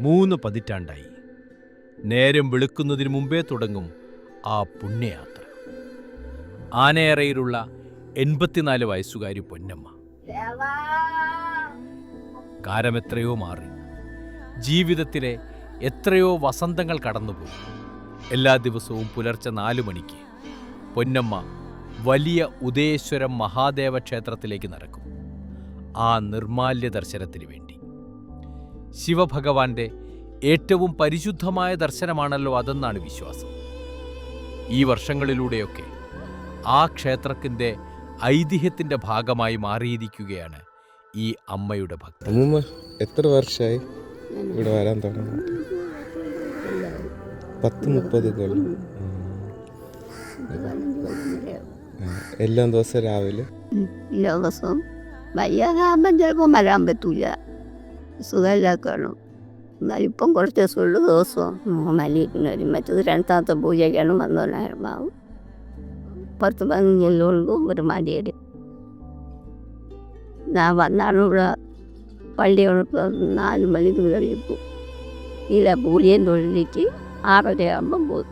3 പതിറ്റാണ്ടായി. നേരം വെളുക്കുന്നതിന് മുമ്പേ തുടങ്ങും ആ പുണ്യയാത്ര. ആനയറയിലുള്ള 84 വയസ്സുകാരി പൊന്നമ്മ. കാലമെത്രയോ മാറി, ജീവിതത്തിലെ എത്രയോ വസന്തങ്ങൾ കടന്നുപോയി. എല്ലാ ദിവസവും പുലർച്ചെ 4 മണിക്ക് പൊന്നമ്മ വലിയ ഉദയേശ്വരം മഹാദേവ ക്ഷേത്രത്തിലേക്ക് നടക്കും. ആ നിർമാല്യ ദർശനത്തിന് വേണ്ടി. ശിവഭഗവാന്റെ ഏറ്റവും പരിശുദ്ധമായ ദർശനമാണല്ലോ അതെന്നാണ് വിശ്വാസം. ഈ വർഷങ്ങളിലൂടെയൊക്കെ ആ ക്ഷേത്രത്തിൻ്റെ ഐതിഹ്യത്തിൻ്റെ ഭാഗമായി മാറിയിരിക്കുകയാണ് ഈ അമ്മയുടെ ഭക്തി. അമ്മൂമ്മ എത്ര വർഷമായി ഇവിടെ വരാൻ തുടങ്ങി? 30 കൊല്ലം. എല്ലാ ദിവസവും രാവിലെ ദിവസവും വയ്യാതാകുമ്പം ചിലപ്പോൾ വരാൻ പറ്റൂല, സുഖമില്ലാക്കാണ്. എന്നാൽ ഇപ്പം കുറച്ച് ദിവസമുള്ള ദിവസവും മല്ലിക്കുന്ന വരും. മറ്റത് 2ാമത്തെ പൂജയ്ക്കാണ് വന്നോണ്ടാകും 10-15 ഒരു മടിയുടെ. ഞാൻ വന്നാലും ഇവിടെ പള്ളിയോടൊപ്പം 4 മണിക്ക് കഴിയും. ഇല്ല, പൂജയും തൊഴിലിക്ക് 6:30 ആകുമ്പം പോകും.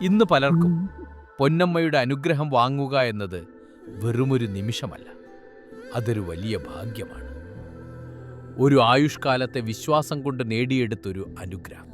ഇന്ന് പലർക്കും പൊന്നമ്മയുടെ അനുഗ്രഹം വാങ്ങുക എന്നത് വെറുമൊരു നിമിഷമല്ല, അതൊരു വലിയ ഭാഗ്യമാണ്. ഒരു ആയുഷ്കാലത്തെ വിശ്വാസം കൊണ്ട് നേടിയെടുത്തൊരു അനുഗ്രഹം.